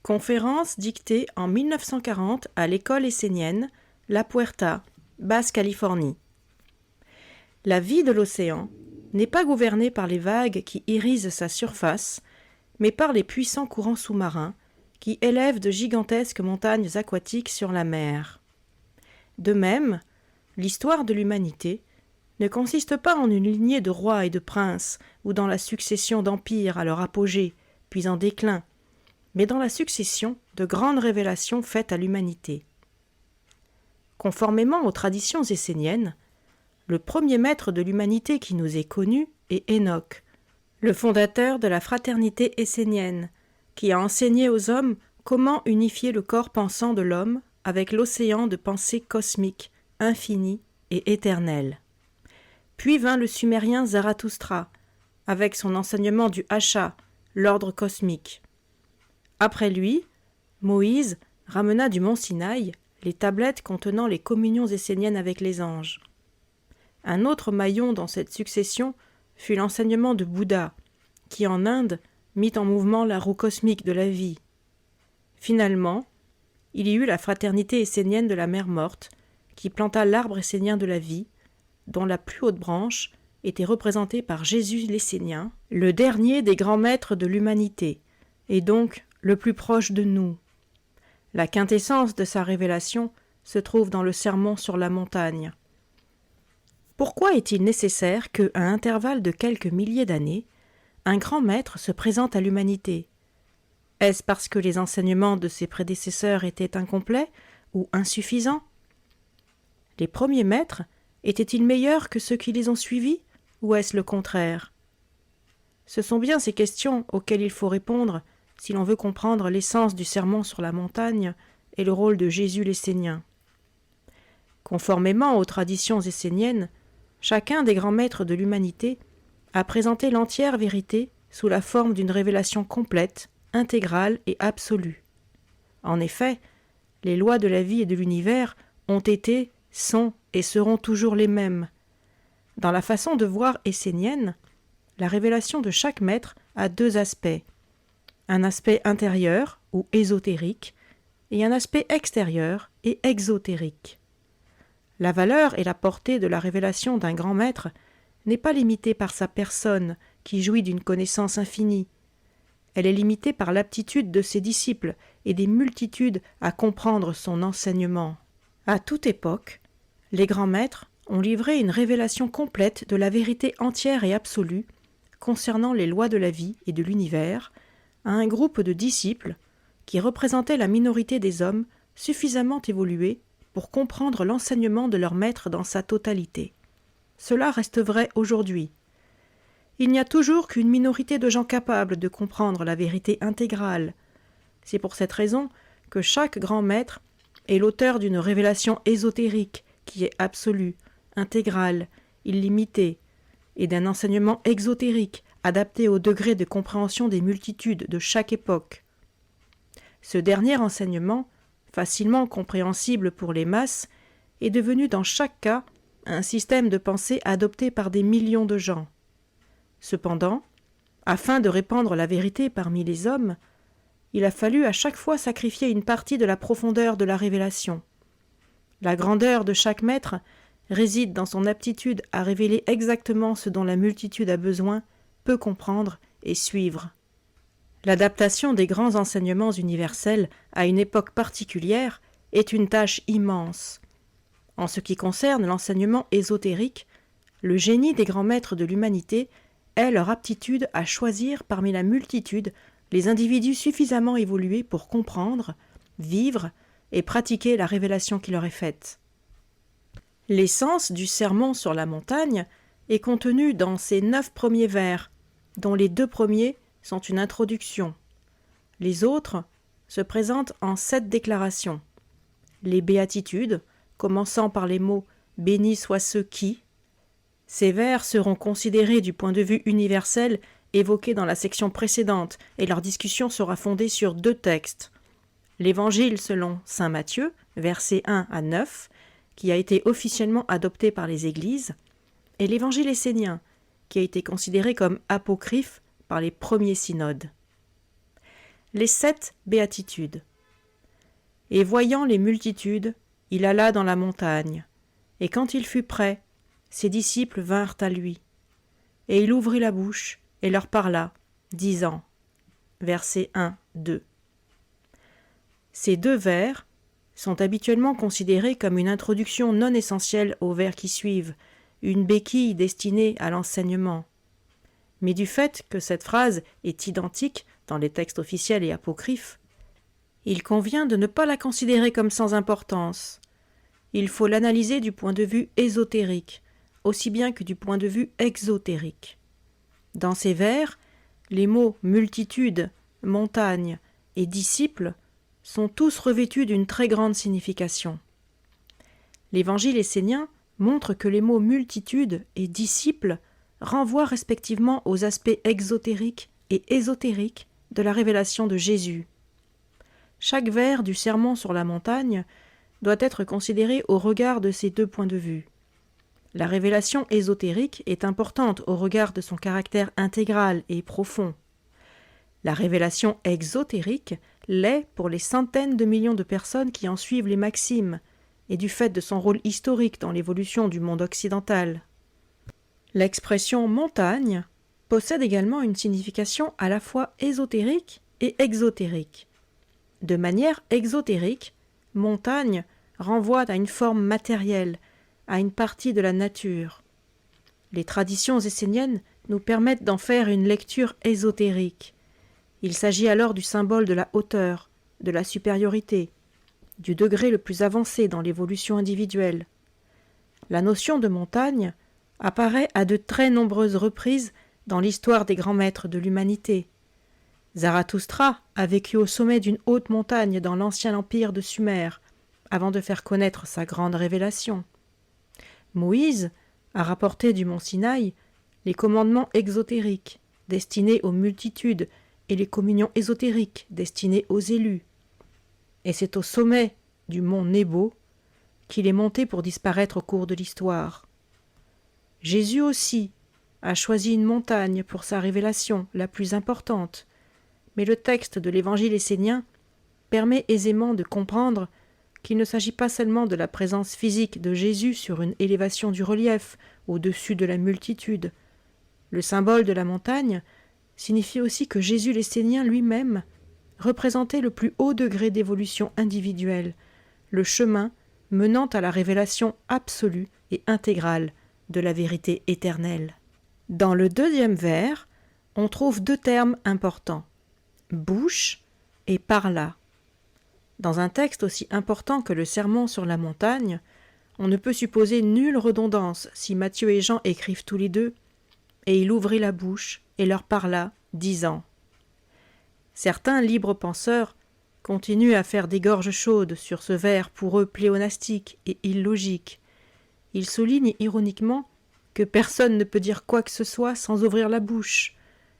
Conférence dictée en 1940 à l'école essénienne, La Puerta, Basse-Californie. La vie de l'océan n'est pas gouvernée par les vagues qui irisent sa surface, mais par les puissants courants sous-marins qui élèvent de gigantesques montagnes aquatiques sur la mer. De même, l'histoire de l'humanité ne consiste pas en une lignée de rois et de princes ou dans la succession d'empires à leur apogée, puis en déclin, mais dans la succession de grandes révélations faites à l'humanité. Conformément aux traditions esséniennes, le premier maître de l'humanité qui nous est connu est Enoch, le fondateur de la fraternité essénienne, qui a enseigné aux hommes comment unifier le corps pensant de l'homme avec l'océan de pensée cosmique, infini et éternel. Puis vint le sumérien Zarathustra, avec son enseignement du Hacha, l'ordre cosmique. Après lui, Moïse ramena du mont Sinaï les tablettes contenant les communions esséniennes avec les anges. Un autre maillon dans cette succession fut l'enseignement de Bouddha, qui en Inde mit en mouvement la roue cosmique de la vie. Finalement, il y eut la fraternité essénienne de la mer morte, qui planta l'arbre essénien de la vie, dont la plus haute branche était représentée par Jésus l'essénien, le dernier des grands maîtres de l'humanité, et donc le plus proche de nous. La quintessence de sa révélation se trouve dans le sermon sur la montagne. Pourquoi est-il nécessaire que, à intervalles de quelques milliers d'années, un grand maître se présente à l'humanité? Est-ce parce que les enseignements de ses prédécesseurs étaient incomplets ou insuffisants? Les premiers maîtres étaient-ils meilleurs que ceux qui les ont suivis, ou est-ce le contraire? Ce sont bien ces questions auxquelles il faut répondre si l'on veut comprendre l'essence du sermon sur la montagne et le rôle de Jésus l'essénien. Conformément aux traditions esséniennes, chacun des grands maîtres de l'humanité a présenté l'entière vérité sous la forme d'une révélation complète, intégrale et absolue. En effet, les lois de la vie et de l'univers ont été, sont et seront toujours les mêmes. Dans la façon de voir essénienne, la révélation de chaque maître a deux aspects: un aspect intérieur ou ésotérique et un aspect extérieur et exotérique. La valeur et la portée de la révélation d'un grand maître n'est pas limitée par sa personne qui jouit d'une connaissance infinie. Elle est limitée par l'aptitude de ses disciples et des multitudes à comprendre son enseignement. À toute époque, les grands maîtres ont livré une révélation complète de la vérité entière et absolue concernant les lois de la vie et de l'univers à un groupe de disciples qui représentaient la minorité des hommes suffisamment évolués pour comprendre l'enseignement de leur maître dans sa totalité. Cela reste vrai aujourd'hui. Il n'y a toujours qu'une minorité de gens capables de comprendre la vérité intégrale. C'est pour cette raison que chaque grand maître est l'auteur d'une révélation ésotérique qui est absolue, intégrale, illimitée, et d'un enseignement exotérique adapté au degré de compréhension des multitudes de chaque époque. Ce dernier enseignement, facilement compréhensible pour les masses, est devenu dans chaque cas un système de pensée adopté par des millions de gens. Cependant, afin de répandre la vérité parmi les hommes, il a fallu à chaque fois sacrifier une partie de la profondeur de la révélation. La grandeur de chaque maître réside dans son aptitude à révéler exactement ce dont la multitude a besoin, peut comprendre et suivre. L'adaptation des grands enseignements universels à une époque particulière est une tâche immense. En ce qui concerne l'enseignement ésotérique, le génie des grands maîtres de l'humanité est leur aptitude à choisir parmi la multitude les individus suffisamment évolués pour comprendre, vivre et pratiquer la révélation qui leur est faite. L'essence du sermon sur la montagne est contenue dans ces 9 premiers vers, dont les 2 premiers sont une introduction. Les autres se présentent en 7 déclarations. Les béatitudes, commençant par les mots « Bénis soient ceux qui ». Ces vers seront considérés du point de vue universel évoqués dans la section précédente et leur discussion sera fondée sur 2 textes. L'Évangile selon saint Matthieu, versets 1 à 9, qui a été officiellement adopté par les églises, et l'Évangile essénien, qui a été considéré comme apocryphe par les premiers synodes. Les 7 béatitudes. Et voyant les multitudes, il alla dans la montagne, et quand il fut prêt, ses disciples vinrent à lui. Et il ouvrit la bouche et leur parla, disant, versets 1, 2. Ces 2 vers sont habituellement considérés comme une introduction non essentielle aux vers qui suivent, une béquille destinée à l'enseignement. Mais du fait que cette phrase est identique dans les textes officiels et apocryphes, il convient de ne pas la considérer comme sans importance. Il faut l'analyser du point de vue ésotérique, aussi bien que du point de vue exotérique. Dans ces vers, les mots multitude, montagne et disciples sont tous revêtus d'une très grande signification. L'Évangile essénien montre que les mots multitude et disciples renvoient respectivement aux aspects exotériques et ésotériques de la révélation de Jésus. Chaque vers du Sermon sur la montagne doit être considéré au regard de ces 2 points de vue. La révélation ésotérique est importante au regard de son caractère intégral et profond. La révélation exotérique l'est pour les centaines de millions de personnes qui en suivent les maximes, et du fait de son rôle historique dans l'évolution du monde occidental. L'expression montagne possède également une signification à la fois ésotérique et exotérique. De manière exotérique, montagne renvoie à une forme matérielle, à une partie de la nature. Les traditions esséniennes nous permettent d'en faire une lecture ésotérique. Il s'agit alors du symbole de la hauteur, de la supériorité, du degré le plus avancé dans l'évolution individuelle. La notion de montagne apparaît à de très nombreuses reprises dans l'histoire des grands maîtres de l'humanité. Zarathustra a vécu au sommet d'une haute montagne dans l'ancien empire de Sumer, avant de faire connaître sa grande révélation. Moïse a rapporté du mont Sinaï les commandements exotériques destinés aux multitudes et les communions ésotériques destinées aux élus. Et c'est au sommet du mont Nebo qu'il est monté pour disparaître au cours de l'histoire. Jésus aussi a choisi une montagne pour sa révélation la plus importante, mais le texte de l'Évangile essénien permet aisément de comprendre qu'il ne s'agit pas seulement de la présence physique de Jésus sur une élévation du relief au-dessus de la multitude. Le symbole de la montagne signifie aussi que Jésus l'essénien lui-même représentait le plus haut degré d'évolution individuelle, le chemin menant à la révélation absolue et intégrale de la vérité éternelle. Dans le 2e vers, on trouve 2 termes importants, bouche et parla. Dans un texte aussi important que le Sermon sur la montagne, on ne peut supposer nulle redondance si Matthieu et Jean écrivent tous les 2 « Et il ouvrit la bouche et leur parla, disant ». Certains libres penseurs continuent à faire des gorges chaudes sur ce vers pour eux pléonastique et illogique. Ils soulignent ironiquement que personne ne peut dire quoi que ce soit sans ouvrir la bouche,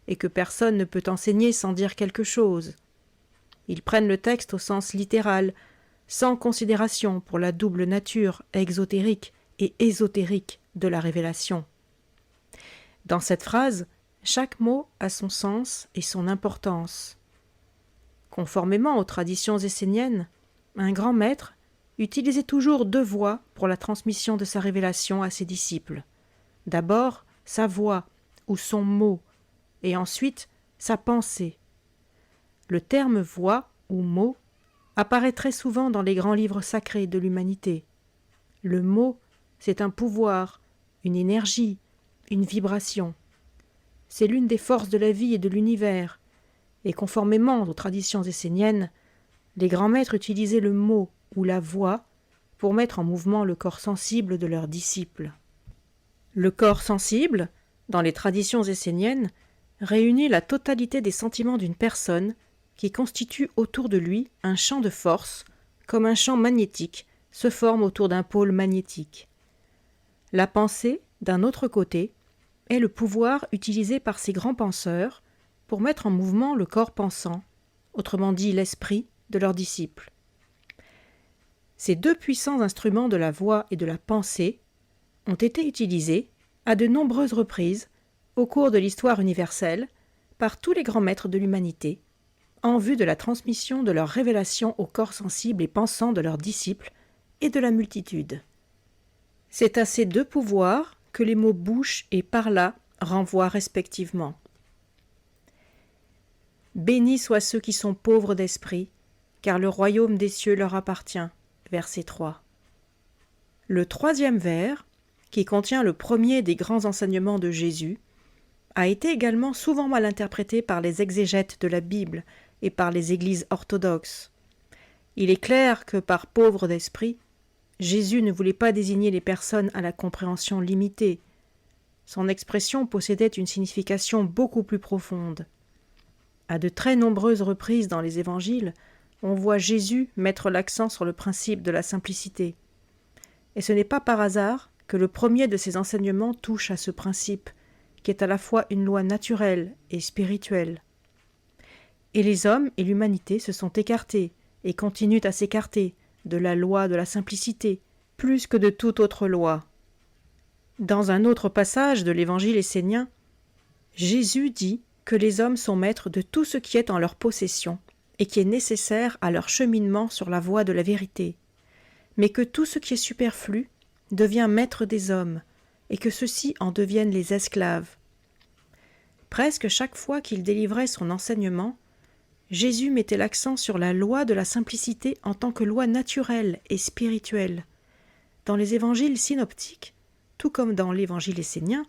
et que personne ne peut enseigner sans dire quelque chose. Ils prennent le texte au sens littéral, sans considération pour la double nature exotérique et ésotérique de la révélation. Dans cette phrase, chaque mot a son sens et son importance. Conformément aux traditions esséniennes, un grand maître utilisait toujours 2 voix pour la transmission de sa révélation à ses disciples. D'abord, sa voix ou son mot, et ensuite sa pensée. Le terme voix ou mot apparaît très souvent dans les grands livres sacrés de l'humanité. Le mot, c'est un pouvoir, une énergie, une vibration. C'est l'une des forces de la vie et de l'univers, et conformément aux traditions esséniennes, les grands maîtres utilisaient le mot ou la voix pour mettre en mouvement le corps sensible de leurs disciples. Le corps sensible, dans les traditions esséniennes, réunit la totalité des sentiments d'une personne qui constitue autour de lui un champ de force, comme un champ magnétique se forme autour d'un pôle magnétique. La pensée, d'un autre côté, est le pouvoir utilisé par ces grands penseurs pour mettre en mouvement le corps pensant, autrement dit l'esprit, de leurs disciples. Ces 2 puissants instruments de la voix et de la pensée ont été utilisés à de nombreuses reprises au cours de l'histoire universelle par tous les grands maîtres de l'humanité, en vue de la transmission de leurs révélations au corps sensible et pensant de leurs disciples et de la multitude. C'est à ces deux pouvoirs que les mots bouche et parla renvoient respectivement. Bénis soient ceux qui sont pauvres d'esprit, car le royaume des cieux leur appartient. Verset 3. Le troisième vers, qui contient le premier des grands enseignements de Jésus, a été également souvent mal interprété par les exégètes de la Bible et par les églises orthodoxes. Il est clair que par pauvres d'esprit, Jésus ne voulait pas désigner les personnes à la compréhension limitée. Son expression possédait une signification beaucoup plus profonde. À de très nombreuses reprises dans les évangiles, on voit Jésus mettre l'accent sur le principe de la simplicité. Et ce n'est pas par hasard que le premier de ses enseignements touche à ce principe, qui est à la fois une loi naturelle et spirituelle. Et les hommes et l'humanité se sont écartés, et continuent à s'écarter, de la loi de la simplicité, plus que de toute autre loi. Dans un autre passage de l'Évangile essénien, Jésus dit que les hommes sont maîtres de tout ce qui est en leur possession et qui est nécessaire à leur cheminement sur la voie de la vérité, mais que tout ce qui est superflu devient maître des hommes et que ceux-ci en deviennent les esclaves. Presque chaque fois qu'il délivrait son enseignement, Jésus mettait l'accent sur la loi de la simplicité en tant que loi naturelle et spirituelle. Dans les évangiles synoptiques, tout comme dans l'évangile essénien,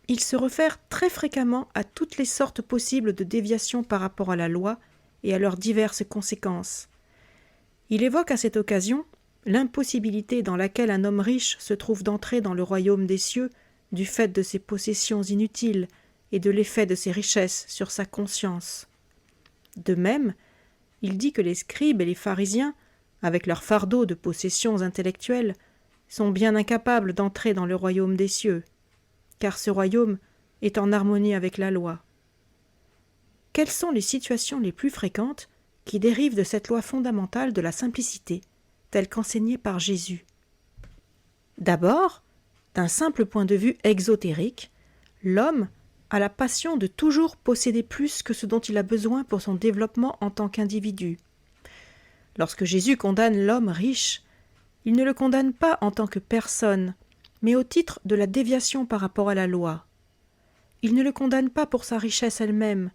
il se réfère très fréquemment à toutes les sortes possibles de déviations par rapport à la loi et à leurs diverses conséquences. Il évoque à cette occasion l'impossibilité dans laquelle un homme riche se trouve d'entrer dans le royaume des cieux du fait de ses possessions inutiles et de l'effet de ses richesses sur sa conscience. De même, il dit que les scribes et les pharisiens, avec leur fardeau de possessions intellectuelles, sont bien incapables d'entrer dans le royaume des cieux, car ce royaume est en harmonie avec la loi. Quelles sont les situations les plus fréquentes qui dérivent de cette loi fondamentale de la simplicité, telle qu'enseignée par Jésus? D'abord, d'un simple point de vue exotérique, l'homme a la passion de toujours posséder plus que ce dont il a besoin pour son développement en tant qu'individu. Lorsque Jésus condamne l'homme riche, il ne le condamne pas en tant que personne, mais au titre de la déviation par rapport à la loi. Il ne le condamne pas pour sa richesse elle-même,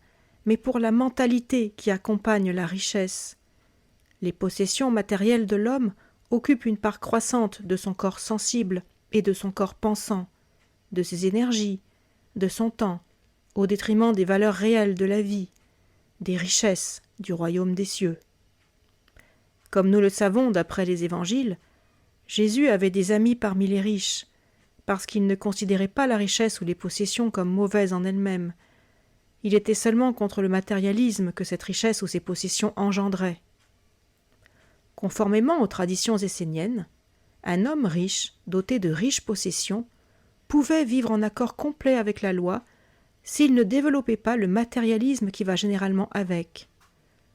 mais pour la mentalité qui accompagne la richesse. Les possessions matérielles de l'homme occupent une part croissante de son corps sensible et de son corps pensant, de ses énergies, de son temps, au détriment des valeurs réelles de la vie, des richesses du royaume des cieux. Comme nous le savons d'après les évangiles, Jésus avait des amis parmi les riches, parce qu'il ne considérait pas la richesse ou les possessions comme mauvaises en elles-mêmes. Il était seulement contre le matérialisme que cette richesse ou ces possessions engendraient. Conformément aux traditions esséniennes, un homme riche, doté de riches possessions, pouvait vivre en accord complet avec la loi s'il ne développait pas le matérialisme qui va généralement avec.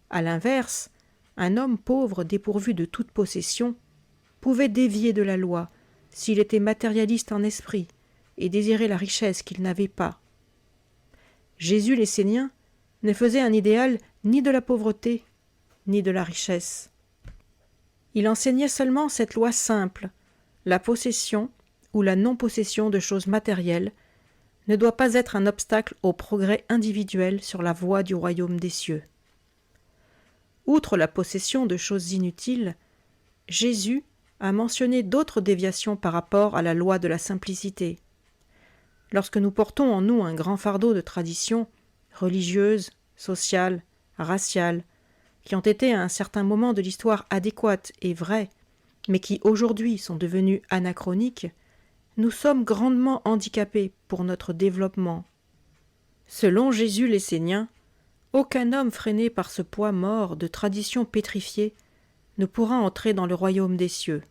À l'inverse, un homme pauvre dépourvu de toute possession pouvait dévier de la loi s'il était matérialiste en esprit et désirait la richesse qu'il n'avait pas. Jésus l'essénien ne faisait un idéal ni de la pauvreté ni de la richesse. Il enseignait seulement cette loi simple: la possession ou la non-possession de choses matérielles ne doit pas être un obstacle au progrès individuel sur la voie du royaume des cieux. Outre la possession de choses inutiles, Jésus a mentionné d'autres déviations par rapport à la loi de la simplicité. Lorsque nous portons en nous un grand fardeau de traditions religieuses, sociales, raciales, qui ont été à un certain moment de l'histoire adéquates et vraies, mais qui aujourd'hui sont devenues anachroniques, nous sommes grandement handicapés pour notre développement. Selon Jésus l'essénien, aucun homme freiné par ce poids mort de traditions pétrifiées ne pourra entrer dans le royaume des cieux.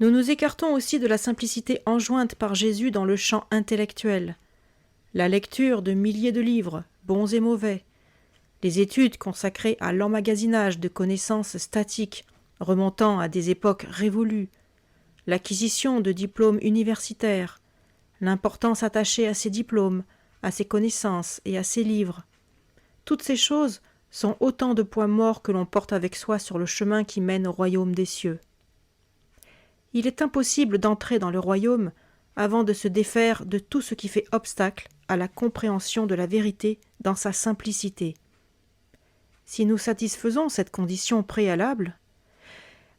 Nous nous écartons aussi de la simplicité enjointe par Jésus dans le champ intellectuel. La lecture de milliers de livres, bons et mauvais, les études consacrées à l'emmagasinage de connaissances statiques remontant à des époques révolues, l'acquisition de diplômes universitaires, l'importance attachée à ces diplômes, à ces connaissances et à ces livres. Toutes ces choses sont autant de poids morts que l'on porte avec soi sur le chemin qui mène au royaume des cieux. Il est impossible d'entrer dans le royaume avant de se défaire de tout ce qui fait obstacle à la compréhension de la vérité dans sa simplicité. Si nous satisfaisons cette condition préalable,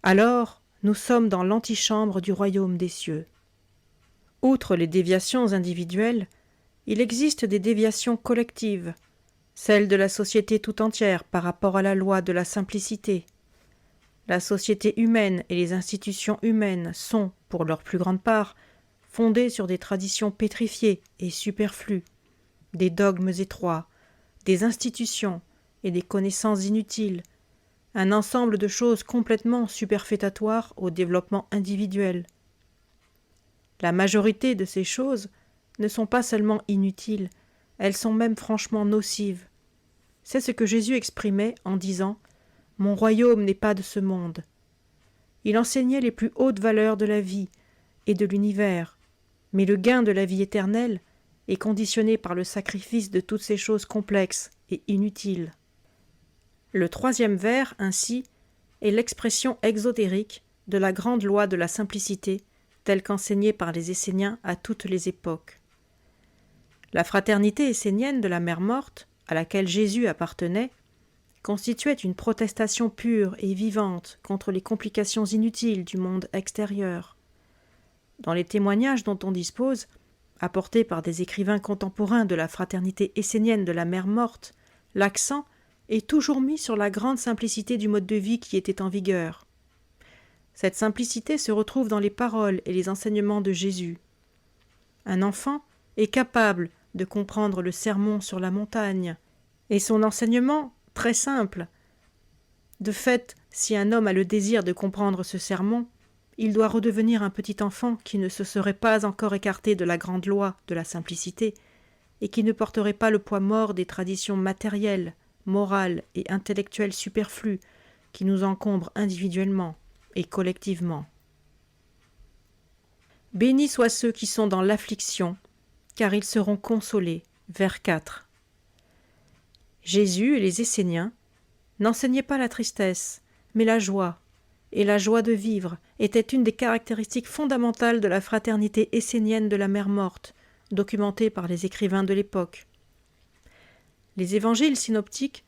alors nous sommes dans l'antichambre du royaume des cieux. Outre les déviations individuelles, il existe des déviations collectives, celles de la société tout entière par rapport à la loi de la simplicité. La société humaine et les institutions humaines sont, pour leur plus grande part, fondées sur des traditions pétrifiées et superflues, des dogmes étroits, des institutions et des connaissances inutiles, un ensemble de choses complètement superfétatoires au développement individuel. La majorité de ces choses ne sont pas seulement inutiles, elles sont même franchement nocives. C'est ce que Jésus exprimait en disant « Mon royaume n'est pas de ce monde ». Il enseignait les plus hautes valeurs de la vie et de l'univers, mais le gain de la vie éternelle est conditionné par le sacrifice de toutes ces choses complexes et inutiles. Le troisième vers, ainsi, est l'expression exotérique de la grande loi de la simplicité telle qu'enseignée par les Esséniens à toutes les époques. La fraternité essénienne de la mer morte, à laquelle Jésus appartenait, constituait une protestation pure et vivante contre les complications inutiles du monde extérieur. Dans les témoignages dont on dispose, apportés par des écrivains contemporains de la fraternité essénienne de la mer morte, l'accent est toujours mis sur la grande simplicité du mode de vie qui était en vigueur. Cette simplicité se retrouve dans les paroles et les enseignements de Jésus. Un enfant est capable de comprendre le sermon sur la montagne, et son enseignement, très simple. De fait, si un homme a le désir de comprendre ce sermon, il doit redevenir un petit enfant qui ne se serait pas encore écarté de la grande loi de la simplicité, et qui ne porterait pas le poids mort des traditions matérielles, morales et intellectuelles superflues qui nous encombrent individuellement et collectivement. Bénis soient ceux qui sont dans l'affliction, car ils seront consolés. Vers 4. Jésus et les Esséniens n'enseignaient pas la tristesse, mais la joie, et la joie de vivre était une des caractéristiques fondamentales de la fraternité essénienne de la mer morte, documentée par les écrivains de l'époque. Les évangiles synoptiques,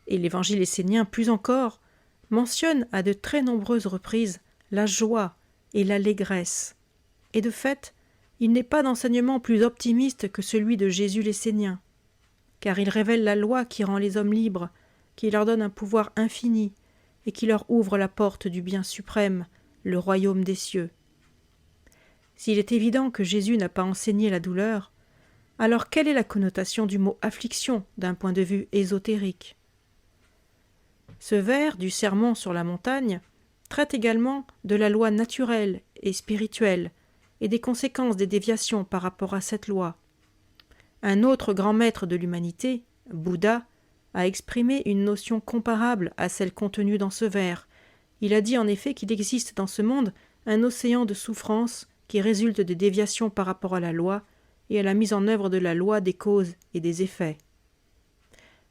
et l'évangile essénien plus encore, mentionnent à de très nombreuses reprises la joie et l'allégresse. Et de fait, il n'est pas d'enseignement plus optimiste que celui de Jésus l'essénien, car il révèle la loi qui rend les hommes libres, qui leur donne un pouvoir infini et qui leur ouvre la porte du bien suprême, le royaume des cieux. S'il est évident que Jésus n'a pas enseigné la douleur, alors quelle est la connotation du mot affliction d'un point de vue ésotérique ? Ce vers du sermon sur la montagne traite également de la loi naturelle et spirituelle et des conséquences des déviations par rapport à cette loi. Un autre grand maître de l'humanité, Bouddha, a exprimé une notion comparable à celle contenue dans ce vers. Il a dit en effet qu'il existe dans ce monde un océan de souffrance qui résulte des déviations par rapport à la loi et à la mise en œuvre de la loi des causes et des effets.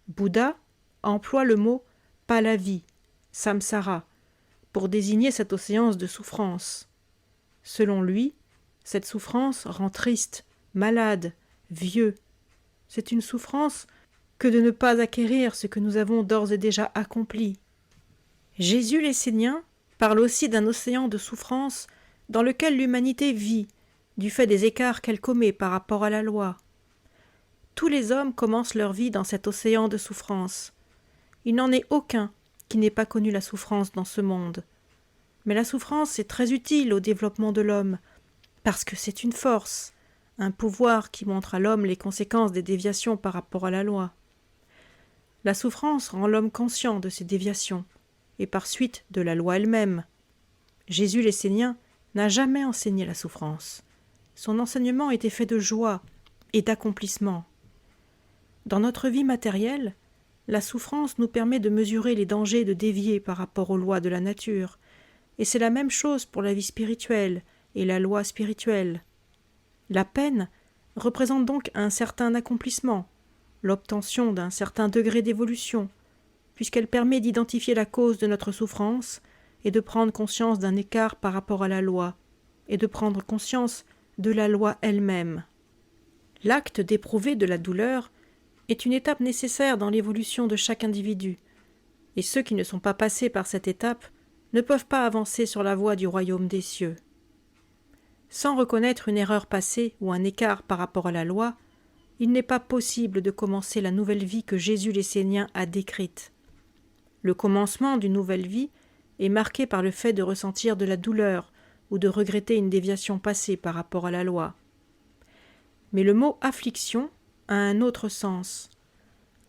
Bouddha emploie le mot Pallavi, samsara, pour désigner cet océan de souffrance. Selon lui, cette souffrance rend triste, malade, vieux. C'est une souffrance que de ne pas acquérir ce que nous avons d'ores et déjà accompli. Jésus l'essénien parle aussi d'un océan de souffrance dans lequel l'humanité vit, du fait des écarts qu'elle commet par rapport à la loi. Tous les hommes commencent leur vie dans cet océan de souffrance. Il n'en est aucun qui n'ait pas connu la souffrance dans ce monde. Mais la souffrance est très utile au développement de l'homme, parce que c'est une force, un pouvoir qui montre à l'homme les conséquences des déviations par rapport à la loi. La souffrance rend l'homme conscient de ces déviations, et par suite de la loi elle-même. Jésus l'essénien n'a jamais enseigné la souffrance. Son enseignement était fait de joie et d'accomplissement. Dans notre vie matérielle, la souffrance nous permet de mesurer les dangers de dévier par rapport aux lois de la nature, et c'est la même chose pour la vie spirituelle et la loi spirituelle. La peine représente donc un certain accomplissement, l'obtention d'un certain degré d'évolution, puisqu'elle permet d'identifier la cause de notre souffrance et de prendre conscience d'un écart par rapport à la loi, et de prendre conscience de la loi elle-même. L'acte d'éprouver de la douleur est une étape nécessaire dans l'évolution de chaque individu, et ceux qui ne sont pas passés par cette étape ne peuvent pas avancer sur la voie du royaume des cieux. Sans reconnaître une erreur passée ou un écart par rapport à la loi, il n'est pas possible de commencer la nouvelle vie que Jésus l'Essénien a décrite. Le commencement d'une nouvelle vie est marqué par le fait de ressentir de la douleur ou de regretter une déviation passée par rapport à la loi. Mais le mot « affliction » a un autre sens.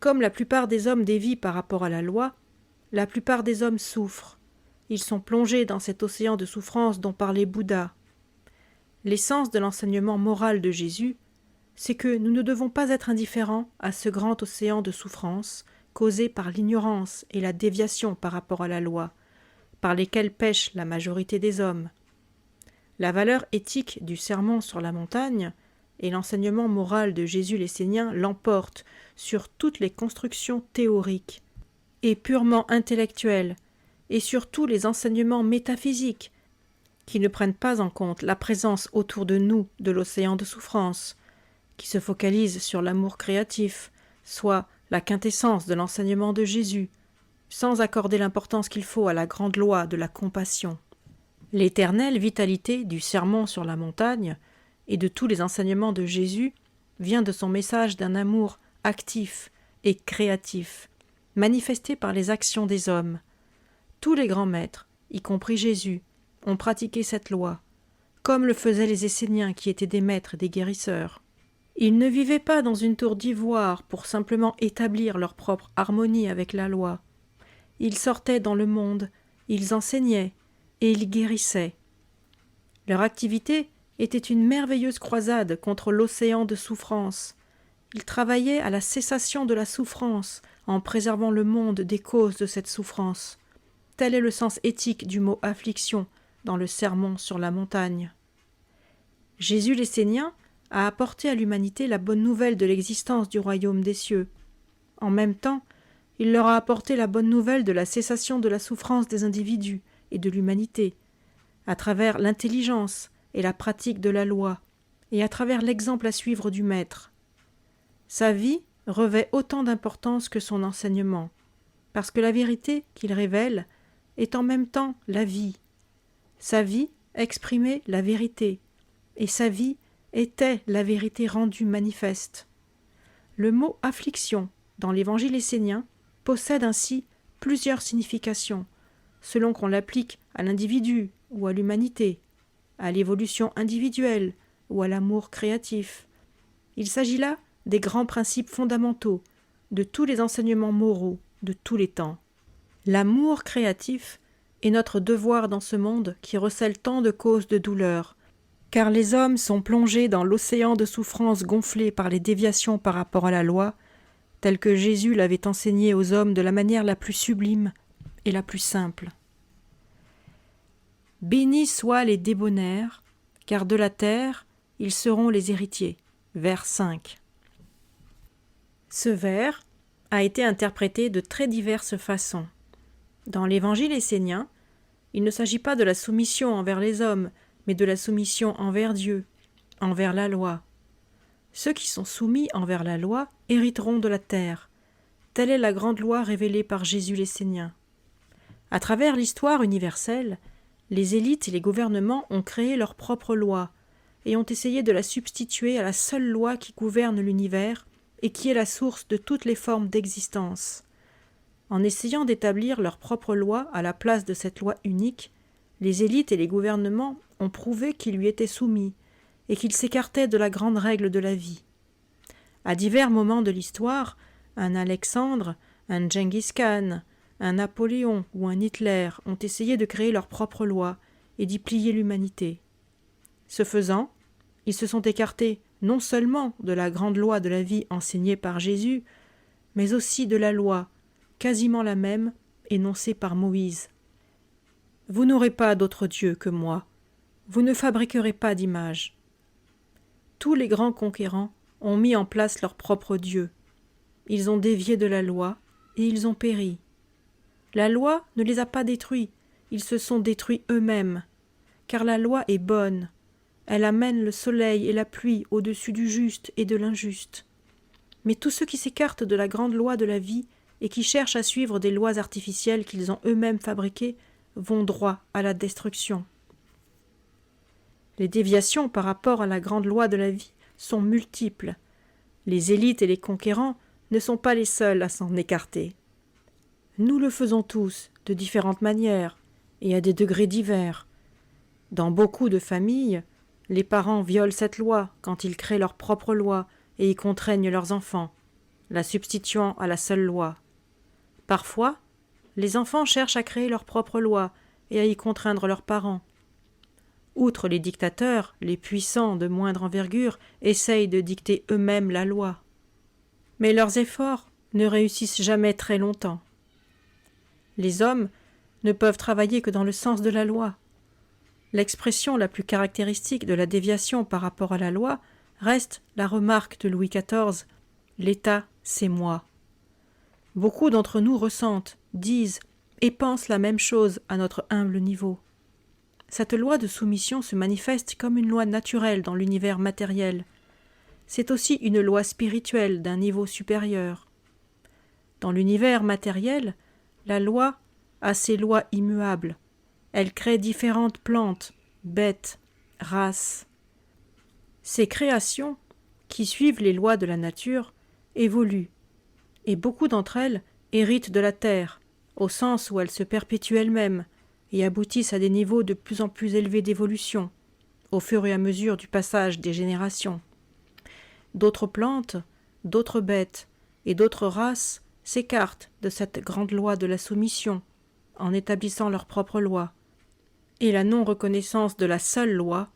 Comme la plupart des hommes dévient par rapport à la loi, la plupart des hommes souffrent. Ils sont plongés dans cet océan de souffrance dont parlait Bouddha. L'essence de l'enseignement moral de Jésus, c'est que nous ne devons pas être indifférents à ce grand océan de souffrance causé par l'ignorance et la déviation par rapport à la loi, par lesquels pêche la majorité des hommes. La valeur éthique du sermon sur la montagne et l'enseignement moral de Jésus l'Essénien l'emportent sur toutes les constructions théoriques et purement intellectuelles, et sur tous les enseignements métaphysiques qui ne prennent pas en compte la présence autour de nous de l'océan de souffrance, qui se focalisent sur l'amour créatif, soit la quintessence de l'enseignement de Jésus, sans accorder l'importance qu'il faut à la grande loi de la compassion. L'éternelle vitalité du sermon sur la montagne et de tous les enseignements de Jésus vient de son message d'un amour actif et créatif, manifesté par les actions des hommes. Tous les grands maîtres, y compris Jésus, ont pratiqué cette loi, comme le faisaient les Esséniens qui étaient des maîtres et des guérisseurs. Ils ne vivaient pas dans une tour d'ivoire pour simplement établir leur propre harmonie avec la loi. Ils sortaient dans le monde, ils enseignaient et ils guérissaient. Leur activité était une merveilleuse croisade contre l'océan de souffrance. Ils travaillaient à la cessation de la souffrance en préservant le monde des causes de cette souffrance. Tel est le sens éthique du mot « affliction » dans le sermon sur la montagne. Jésus l'Essénien a apporté à l'humanité la bonne nouvelle de l'existence du royaume des cieux. En même temps, il leur a apporté la bonne nouvelle de la cessation de la souffrance des individus et de l'humanité, à travers l'intelligence et la pratique de la loi, et à travers l'exemple à suivre du Maître. Sa vie revêt autant d'importance que son enseignement, parce que la vérité qu'il révèle est en même temps la vie. Sa vie exprimait la vérité, et sa vie était la vérité rendue manifeste. Le mot « affliction » dans l'Évangile essénien possède ainsi plusieurs significations, selon qu'on l'applique à l'individu ou à l'humanité, à l'évolution individuelle ou à l'amour créatif. Il s'agit là des grands principes fondamentaux de tous les enseignements moraux de tous les temps. L'amour créatif est notre devoir dans ce monde qui recèle tant de causes de douleur, car les hommes sont plongés dans l'océan de souffrance gonflé par les déviations par rapport à la loi, tel que Jésus l'avait enseigné aux hommes de la manière la plus sublime et la plus simple. Bénis soient les débonnaires, car de la terre, ils seront les héritiers. Vers 5. Ce vers a été interprété de très diverses façons. Dans l'Évangile essénien, il ne s'agit pas de la soumission envers les hommes, mais de la soumission envers Dieu, envers la loi. Ceux qui sont soumis envers la loi hériteront de la terre. Telle est la grande loi révélée par Jésus l'Essénien. À travers l'histoire universelle, les élites et les gouvernements ont créé leur propre loi et ont essayé de la substituer à la seule loi qui gouverne l'univers et qui est la source de toutes les formes d'existence. En essayant d'établir leur propre loi à la place de cette loi unique, les élites et les gouvernements ont prouvé qu'ils lui étaient soumis et qu'ils s'écartaient de la grande règle de la vie. À divers moments de l'histoire, un Alexandre, un Genghis Khan, un Napoléon ou un Hitler ont essayé de créer leur propre loi et d'y plier l'humanité. Ce faisant, ils se sont écartés non seulement de la grande loi de la vie enseignée par Jésus, mais aussi de la loi, quasiment la même, énoncée par Moïse. « Vous n'aurez pas d'autre Dieu que moi. Vous ne fabriquerez pas d'image. » Tous les grands conquérants ont mis en place leur propre Dieu. ils ont dévié de la loi, et ils ont péri. La loi ne les a pas détruits, ils se sont détruits eux-mêmes, car la loi est bonne, elle amène le soleil et la pluie au-dessus du juste et de l'injuste. Mais tous ceux qui s'écartent de la grande loi de la vie et qui cherchent à suivre des lois artificielles qu'ils ont eux-mêmes fabriquées vont droit à la destruction. Les déviations par rapport à la grande loi de la vie sont multiples. Les élites et les conquérants ne sont pas les seuls à s'en écarter. Nous le faisons tous, de différentes manières, et à des degrés divers. Dans beaucoup de familles, les parents violent cette loi quand ils créent leur propre loi et y contraignent leurs enfants, la substituant à la seule loi. Parfois, les enfants cherchent à créer leur propre loi et à y contraindre leurs parents. Outre les dictateurs, les puissants de moindre envergure essayent de dicter eux-mêmes la loi. Mais leurs efforts ne réussissent jamais très longtemps. Les hommes ne peuvent travailler que dans le sens de la loi. L'expression la plus caractéristique de la déviation par rapport à la loi reste la remarque de Louis XIV « L'État, c'est moi ». Beaucoup d'entre nous ressentent, disent et pensent la même chose à notre humble niveau. Cette loi de soumission se manifeste comme une loi naturelle dans l'univers matériel. C'est aussi une loi spirituelle d'un niveau supérieur. Dans l'univers matériel, la loi a ses lois immuables. Elle crée différentes plantes, bêtes, races. Ces créations, qui suivent les lois de la nature, évoluent, et beaucoup d'entre elles héritent de la terre, au sens où elles se perpétuent elles-mêmes et aboutissent à des niveaux de plus en plus élevés d'évolution, au fur et à mesure du passage des générations. D'autres plantes, d'autres bêtes et d'autres races s'écartent de cette grande loi de la soumission en établissant leur propre loi. Et la non-reconnaissance de la seule loi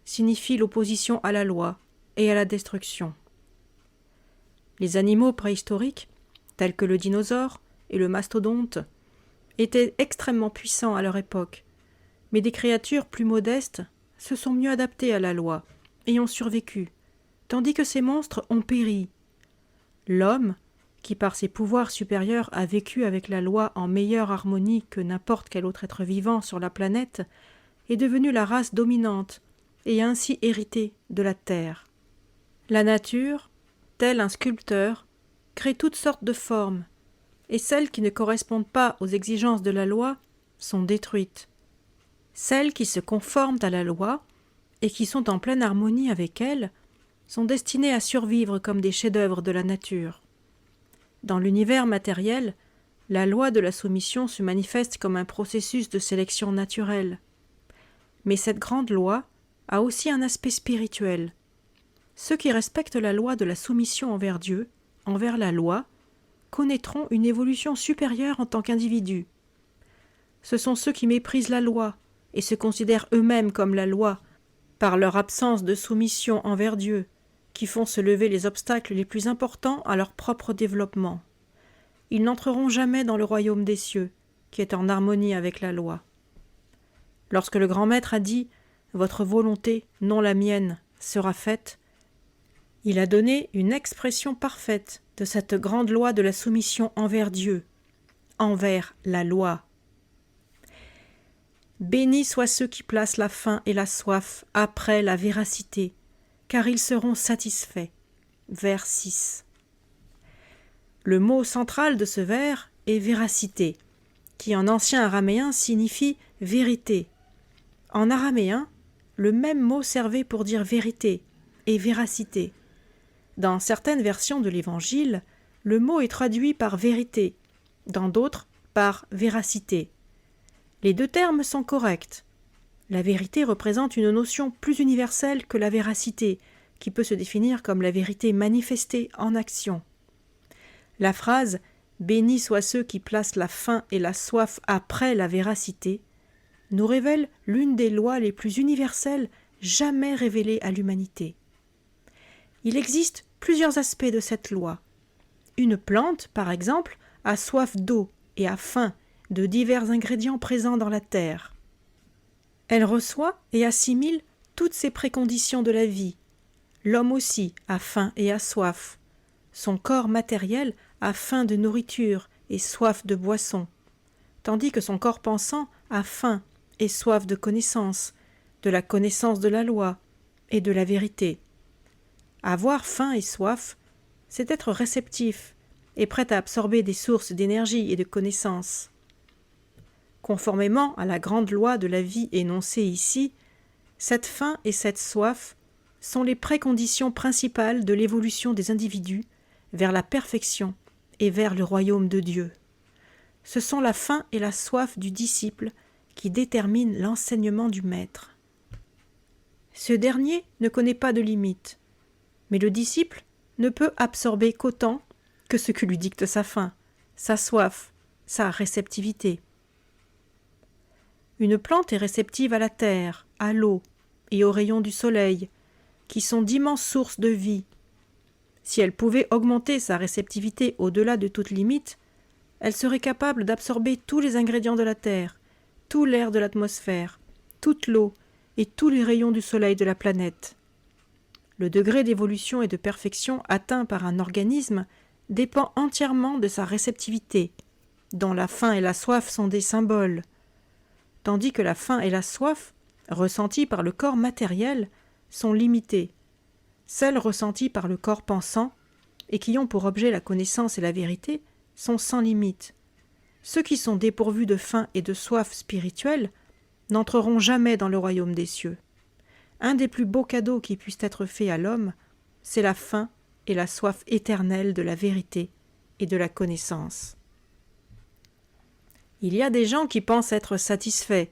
signifie l'opposition à la loi et à la destruction. Les animaux préhistoriques, tels que le dinosaure et le mastodonte, étaient extrêmement puissants à leur époque, mais des créatures plus modestes se sont mieux adaptées à la loi et ont survécu, tandis que ces monstres ont péri. L'homme, qui par ses pouvoirs supérieurs a vécu avec la loi en meilleure harmonie que n'importe quel autre être vivant sur la planète, est devenu la race dominante et a ainsi hérité de la terre. La nature, tel un sculpteur, crée toutes sortes de formes, et celles qui ne correspondent pas aux exigences de la loi sont détruites. Celles qui se conforment à la loi et qui sont en pleine harmonie avec elle sont destinées à survivre comme des chefs-d'œuvre de la nature. Dans l'univers matériel, la loi de la soumission se manifeste comme un processus de sélection naturelle. Mais cette grande loi a aussi un aspect spirituel. Ceux qui respectent la loi de la soumission envers Dieu, envers la loi, connaîtront une évolution supérieure en tant qu'individus. Ce sont ceux qui méprisent la loi et se considèrent eux-mêmes comme la loi, par leur absence de soumission envers Dieu, qui font se lever les obstacles les plus importants à leur propre développement. Ils n'entreront jamais dans le royaume des cieux, qui est en harmonie avec la loi. Lorsque le grand maître a dit « Votre volonté, non la mienne, sera faite », il a donné une expression parfaite de cette grande loi de la soumission envers Dieu, envers la loi. Bénis soient ceux qui placent la faim et la soif après la véracité, car ils seront satisfaits. Vers 6. Le mot central de ce vers est véracité, qui en ancien araméen signifie vérité. En araméen, le même mot servait pour dire vérité et véracité. Dans certaines versions de l'Évangile, le mot est traduit par vérité, dans d'autres par véracité. Les deux termes sont corrects. La vérité représente une notion plus universelle que la véracité, qui peut se définir comme la vérité manifestée en action. La phrase « Bénis soient ceux qui placent la faim et la soif après la véracité » nous révèle l'une des lois les plus universelles jamais révélées à l'humanité. Il existe plusieurs aspects de cette loi. Une plante, par exemple, a soif d'eau et a faim de divers ingrédients présents dans la terre. Elle reçoit et assimile toutes ces préconditions de la vie. L'homme aussi a faim et a soif. Son corps matériel a faim de nourriture et soif de boisson, tandis que son corps pensant a faim et soif de connaissance, de la connaissance de la loi et de la vérité. Avoir faim et soif, c'est être réceptif et prêt à absorber des sources d'énergie et de connaissance. Conformément à la grande loi de la vie énoncée ici, cette faim et cette soif sont les préconditions principales de l'évolution des individus vers la perfection et vers le royaume de Dieu. Ce sont la faim et la soif du disciple qui déterminent l'enseignement du maître. Ce dernier ne connaît pas de limite, mais le disciple ne peut absorber qu'autant que ce que lui dicte sa faim, sa soif, sa réceptivité. Une plante est réceptive à la terre, à l'eau et aux rayons du soleil, qui sont d'immenses sources de vie. Si elle pouvait augmenter sa réceptivité au-delà de toute limite, elle serait capable d'absorber tous les ingrédients de la terre, tout l'air de l'atmosphère, toute l'eau et tous les rayons du soleil de la planète. Le degré d'évolution et de perfection atteint par un organisme dépend entièrement de sa réceptivité, dont la faim et la soif sont des symboles, tandis que la faim et la soif, ressenties par le corps matériel, sont limitées. Celles ressenties par le corps pensant, et qui ont pour objet la connaissance et la vérité, sont sans limite. Ceux qui sont dépourvus de faim et de soif spirituelle n'entreront jamais dans le royaume des cieux. Un des plus beaux cadeaux qui puissent être faits à l'homme, c'est la faim et la soif éternelle de la vérité et de la connaissance. Il y a des gens qui pensent être satisfaits,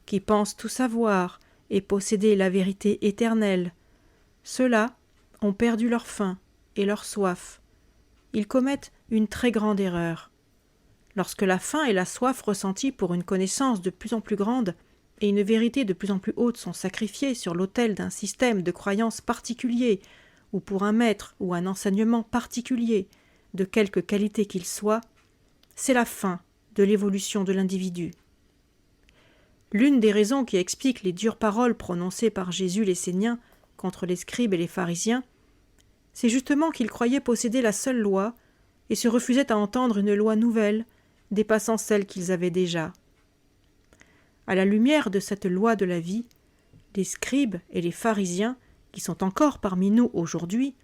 qui pensent tout savoir et posséder la vérité éternelle. Ceux-là ont perdu leur faim et leur soif. Ils commettent une très grande erreur. Lorsque la faim et la soif ressenties pour une connaissance de plus en plus grande et une vérité de plus en plus haute sont sacrifiées sur l'autel d'un système de croyances particulier ou pour un maître ou un enseignement particulier, de quelque qualité qu'il soit, c'est la fin de l'évolution de l'individu. L'une des raisons qui explique les dures paroles prononcées par Jésus l'Essénien contre les scribes et les pharisiens, c'est justement qu'ils croyaient posséder la seule loi et se refusaient à entendre une loi nouvelle, dépassant celle qu'ils avaient déjà. À la lumière de cette loi de la vie, les scribes et les pharisiens, qui sont encore parmi nous aujourd'hui,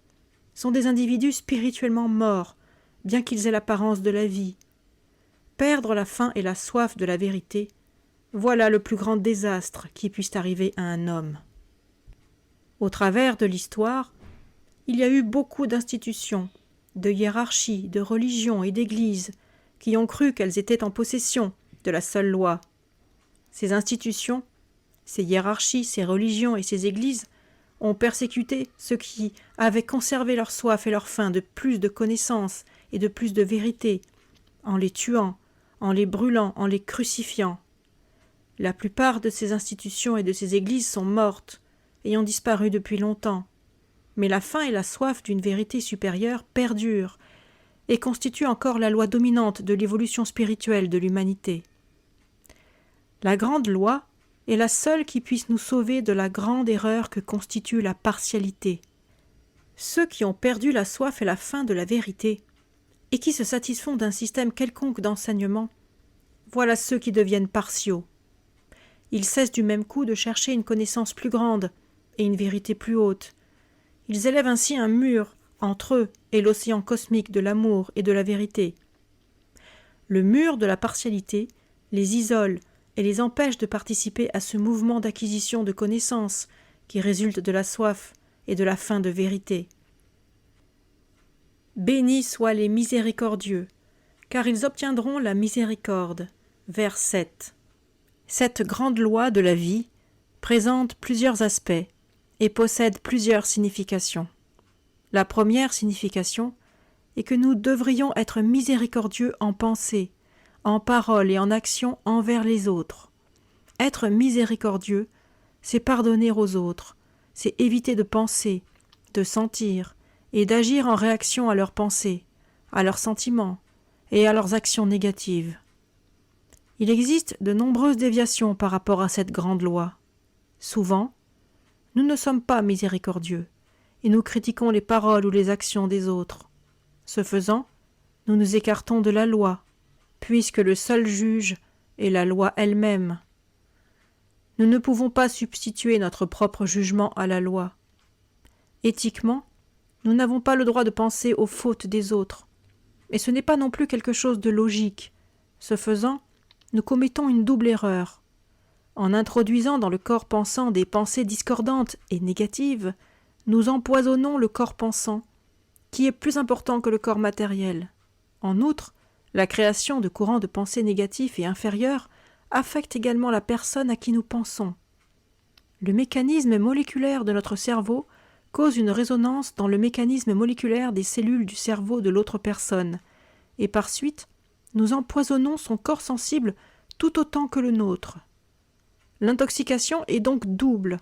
sont des individus spirituellement morts, bien qu'ils aient l'apparence de la vie. Perdre la faim et la soif de la vérité, voilà le plus grand désastre qui puisse arriver à un homme. Au travers de l'histoire, il y a eu beaucoup d'institutions, de hiérarchies, de religions et d'églises qui ont cru qu'elles étaient en possession de la seule loi. Ces institutions, ces hiérarchies, ces religions et ces églises ont persécuté ceux qui avaient conservé leur soif et leur faim de plus de connaissances et de plus de vérité, en les tuant, en les brûlant, en les crucifiant. La plupart de ces institutions et de ces églises sont mortes et ont disparu depuis longtemps. Mais la faim et la soif d'une vérité supérieure perdurent et constituent encore la loi dominante de l'évolution spirituelle de l'humanité. La grande loi est la seule qui puisse nous sauver de la grande erreur que constitue la partialité. Ceux qui ont perdu la soif et la faim de la vérité et qui se satisfont d'un système quelconque d'enseignement, voilà ceux qui deviennent partiaux. Ils cessent du même coup de chercher une connaissance plus grande et une vérité plus haute. Ils élèvent ainsi un mur entre eux et l'océan cosmique de l'amour et de la vérité. Le mur de la partialité les isole et les empêche de participer à ce mouvement d'acquisition de connaissances qui résulte de la soif et de la faim de vérité. Bénis soient les miséricordieux, car ils obtiendront la miséricorde. Vers 7. Cette grande loi de la vie présente plusieurs aspects et possède plusieurs significations. La première signification est que nous devrions être miséricordieux en pensée, en parole et en action envers les autres. Être miséricordieux, c'est pardonner aux autres, c'est éviter de penser, de sentir et d'agir en réaction à leurs pensées, à leurs sentiments et à leurs actions négatives. Il existe de nombreuses déviations par rapport à cette grande loi. Souvent, nous ne sommes pas miséricordieux et nous critiquons les paroles ou les actions des autres. Ce faisant, nous nous écartons de la loi, puisque le seul juge est la loi elle-même. Nous ne pouvons pas substituer notre propre jugement à la loi. Éthiquement, nous n'avons pas le droit de penser aux fautes des autres, et ce n'est pas non plus quelque chose de logique. Ce faisant, nous commettons une double erreur. En introduisant dans le corps pensant des pensées discordantes et négatives, nous empoisonnons le corps pensant, qui est plus important que le corps matériel. En outre, la création de courants de pensée négatifs et inférieurs affecte également la personne à qui nous pensons. Le mécanisme moléculaire de notre cerveau cause une résonance dans le mécanisme moléculaire des cellules du cerveau de l'autre personne, et par suite, nous empoisonnons son corps sensible tout autant que le nôtre. L'intoxication est donc double.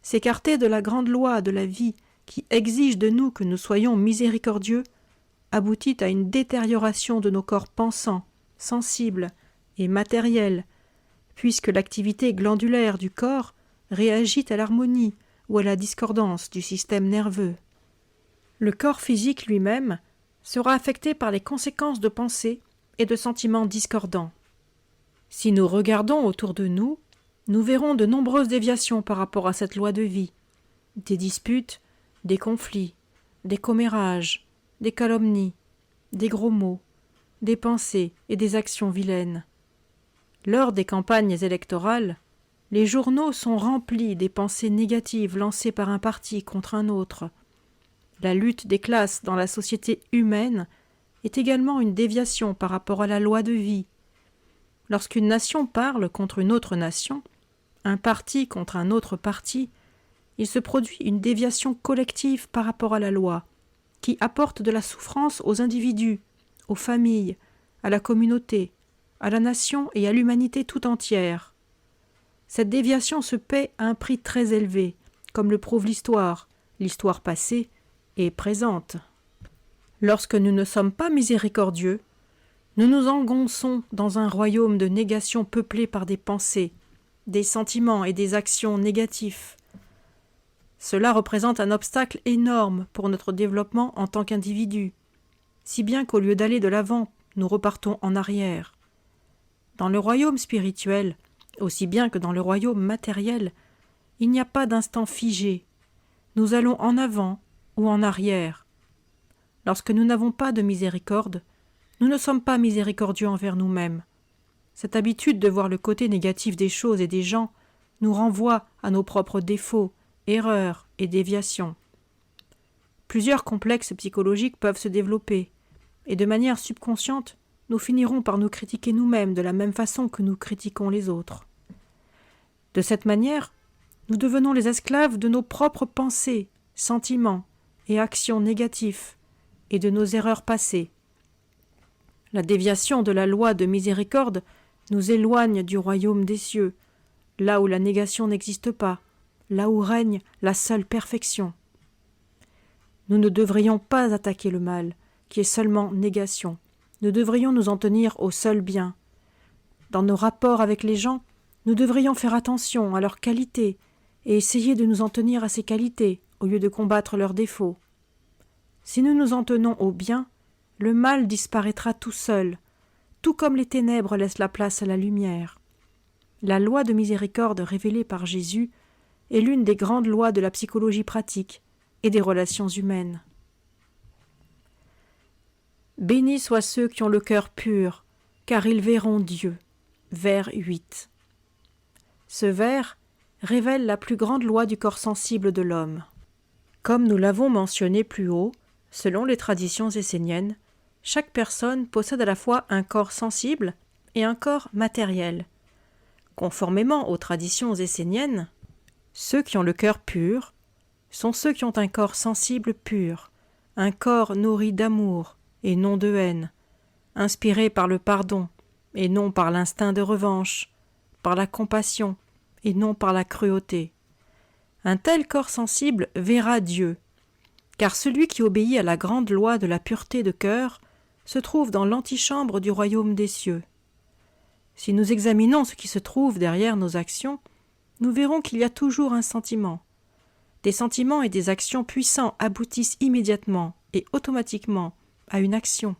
S'écarter de la grande loi de la vie qui exige de nous que nous soyons miséricordieux aboutit à une détérioration de nos corps pensants, sensibles et matériels, puisque l'activité glandulaire du corps réagit à l'harmonie ou à la discordance du système nerveux. Le corps physique lui-même sera affecté par les conséquences de pensées et de sentiments discordants. Si nous regardons autour de nous, nous verrons de nombreuses déviations par rapport à cette loi de vie, des disputes, des conflits, des commérages, des calomnies, des gros mots, des pensées et des actions vilaines. Lors des campagnes électorales, les journaux sont remplis des pensées négatives lancées par un parti contre un autre. La lutte des classes dans la société humaine est également une déviation par rapport à la loi de vie. Lorsqu'une nation parle contre une autre nation, un parti contre un autre parti, il se produit une déviation collective par rapport à la loi, qui apporte de la souffrance aux individus, aux familles, à la communauté, à la nation et à l'humanité tout entière. Cette déviation se paie à un prix très élevé, comme le prouve l'histoire passée et présente. Lorsque nous ne sommes pas miséricordieux, nous nous engonçons dans un royaume de négation peuplé par des pensées, des sentiments et des actions négatifs. Cela représente un obstacle énorme pour notre développement en tant qu'individu, si bien qu'au lieu d'aller de l'avant, nous repartons en arrière. Dans le royaume spirituel, aussi bien que dans le royaume matériel, il n'y a pas d'instant figé. Nous allons en avant ou en arrière. Lorsque nous n'avons pas de miséricorde, nous ne sommes pas miséricordieux envers nous-mêmes. Cette habitude de voir le côté négatif des choses et des gens nous renvoie à nos propres défauts, erreurs et déviations. Plusieurs complexes psychologiques peuvent se développer, et de manière subconsciente, nous finirons par nous critiquer nous-mêmes de la même façon que nous critiquons les autres. De cette manière, nous devenons les esclaves de nos propres pensées, sentiments et actions négatifs, et de nos erreurs passées. La déviation de la loi de miséricorde nous éloigne du royaume des cieux, là où la négation n'existe pas, là où règne la seule perfection. Nous ne devrions pas attaquer le mal, qui est seulement négation. Nous devrions nous en tenir au seul bien. Dans nos rapports avec les gens, nous devrions faire attention à leurs qualités et essayer de nous en tenir à ces qualités au lieu de combattre leurs défauts. Si nous nous en tenons au bien, le mal disparaîtra tout seul, tout comme les ténèbres laissent la place à la lumière. La loi de miséricorde révélée par Jésus est l'une des grandes lois de la psychologie pratique et des relations humaines. Bénis soient ceux qui ont le cœur pur, car ils verront Dieu. Vers 8. Ce vers révèle la plus grande loi du corps sensible de l'homme. Comme nous l'avons mentionné plus haut, selon les traditions esséniennes, chaque personne possède à la fois un corps sensible et un corps matériel. Conformément aux traditions esséniennes, ceux qui ont le cœur pur sont ceux qui ont un corps sensible pur, un corps nourri d'amour et non de haine, inspiré par le pardon et non par l'instinct de revanche, par la compassion et non par la cruauté. Un tel corps sensible verra Dieu, car celui qui obéit à la grande loi de la pureté de cœur se trouve dans l'antichambre du royaume des cieux. Si nous examinons ce qui se trouve derrière nos actions, nous verrons qu'il y a toujours un sentiment. Des sentiments et des actions puissants aboutissent immédiatement et automatiquement à une action.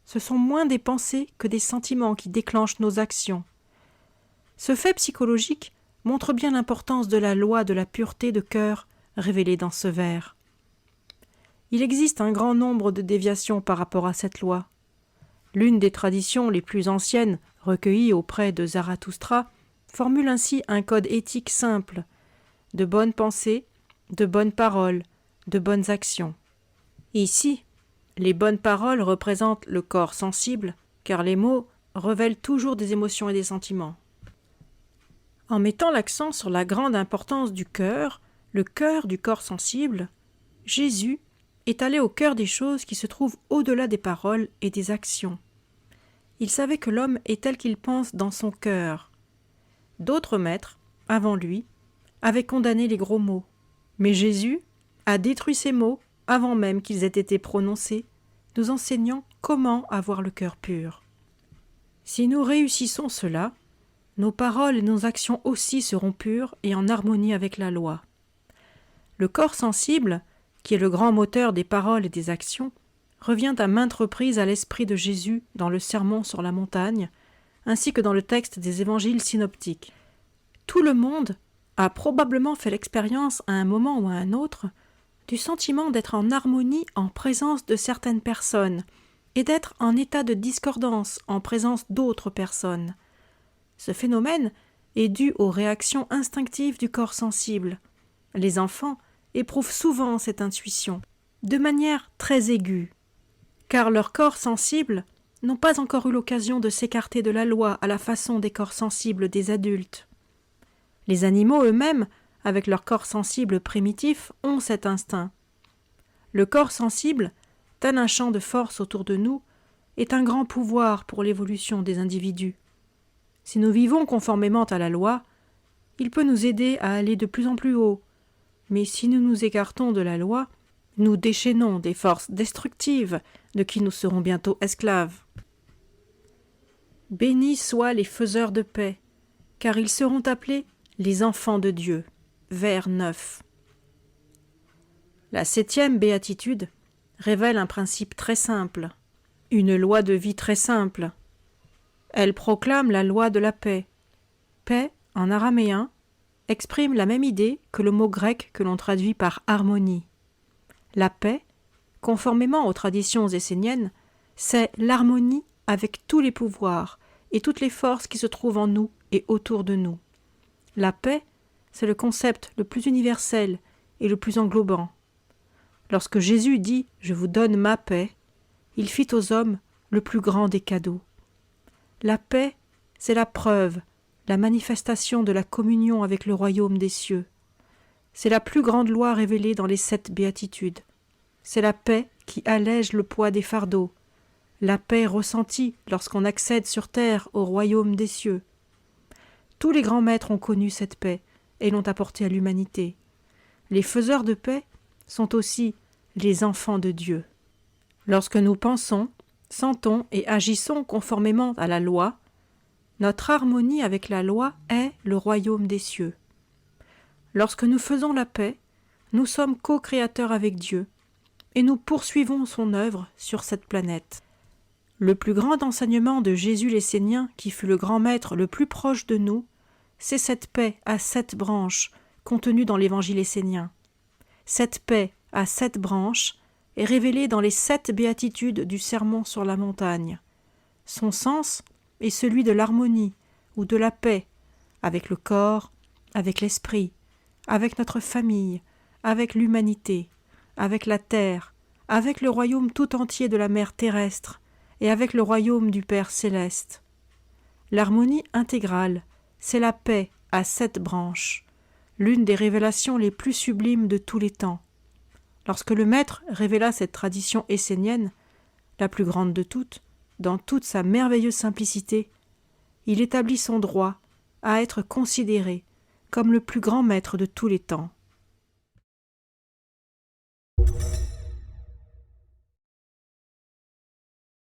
Ce sont moins des pensées que des sentiments qui déclenchent nos actions. Ce fait psychologique montre bien l'importance de la loi de la pureté de cœur révélée dans ce vers. Il existe un grand nombre de déviations par rapport à cette loi. L'une des traditions les plus anciennes, recueillies auprès de Zarathustra, formule ainsi un code éthique simple, de bonnes pensées, de bonnes paroles, de bonnes actions. Ici, les bonnes paroles représentent le corps sensible, car les mots révèlent toujours des émotions et des sentiments. En mettant l'accent sur la grande importance du cœur, le cœur du corps sensible, Jésus est allé au cœur des choses qui se trouvent au-delà des paroles et des actions. Il savait que l'homme est tel qu'il pense dans son cœur. D'autres maîtres, avant lui, avaient condamné les gros mots, mais Jésus a détruit ces mots avant même qu'ils aient été prononcés, nous enseignant comment avoir le cœur pur. Si nous réussissons cela, nos paroles et nos actions aussi seront pures et en harmonie avec la loi. Le corps sensible, qui est le grand moteur des paroles et des actions, revient à maintes reprises à l'esprit de Jésus dans le Sermon sur la montagne, ainsi que dans le texte des évangiles synoptiques. Tout le monde a probablement fait l'expérience à un moment ou à un autre du sentiment d'être en harmonie en présence de certaines personnes et d'être en état de discordance en présence d'autres personnes. Ce phénomène est dû aux réactions instinctives du corps sensible. Les enfants éprouvent souvent cette intuition, de manière très aiguë, car leurs corps sensibles n'ont pas encore eu l'occasion de s'écarter de la loi à la façon des corps sensibles des adultes. Les animaux eux-mêmes, avec leur corps sensible primitif, ont cet instinct. Le corps sensible, tel un champ de force autour de nous, est un grand pouvoir pour l'évolution des individus. Si nous vivons conformément à la loi, il peut nous aider à aller de plus en plus haut. Mais si nous nous écartons de la loi, nous déchaînons des forces destructives de qui nous serons bientôt esclaves. Bénis soient les faiseurs de paix, car ils seront appelés les enfants de Dieu. Vers 9. La 7e béatitude révèle un principe très simple, une loi de vie très simple. Elle proclame la loi de la paix. Paix, en araméen, exprime la même idée que le mot grec que l'on traduit par harmonie. La paix, conformément aux traditions esséniennes, c'est l'harmonie avec tous les pouvoirs et toutes les forces qui se trouvent en nous et autour de nous. La paix, c'est le concept le plus universel et le plus englobant. Lorsque Jésus dit « Je vous donne ma paix », il fit aux hommes le plus grand des cadeaux. La paix, c'est la preuve, la manifestation de la communion avec le royaume des cieux. C'est la plus grande loi révélée dans les 7 béatitudes. C'est la paix qui allège le poids des fardeaux, la paix ressentie lorsqu'on accède sur terre au royaume des cieux. Tous les grands maîtres ont connu cette paix et l'ont apportée à l'humanité. Les faiseurs de paix sont aussi les enfants de Dieu. Lorsque nous pensons, sentons et agissons conformément à la loi, notre harmonie avec la loi est le royaume des cieux. Lorsque nous faisons la paix, nous sommes co-créateurs avec Dieu et nous poursuivons son œuvre sur cette planète. Le plus grand enseignement de Jésus l'Essénien, qui fut le grand maître le plus proche de nous, c'est cette paix à 7 branches contenue dans l'évangile essénien. Cette paix à 7 branches est révélée dans les 7 béatitudes du Sermon sur la montagne. Son sens est celui de l'harmonie ou de la paix avec le corps, avec l'esprit, avec notre famille, avec l'humanité, avec la terre, avec le royaume tout entier de la mer terrestre et avec le royaume du Père céleste. L'harmonie intégrale, c'est la paix à 7 branches, l'une des révélations les plus sublimes de tous les temps. Lorsque le Maître révéla cette tradition essénienne, la plus grande de toutes, dans toute sa merveilleuse simplicité, il établit son droit à être considéré comme le plus grand maître de tous les temps.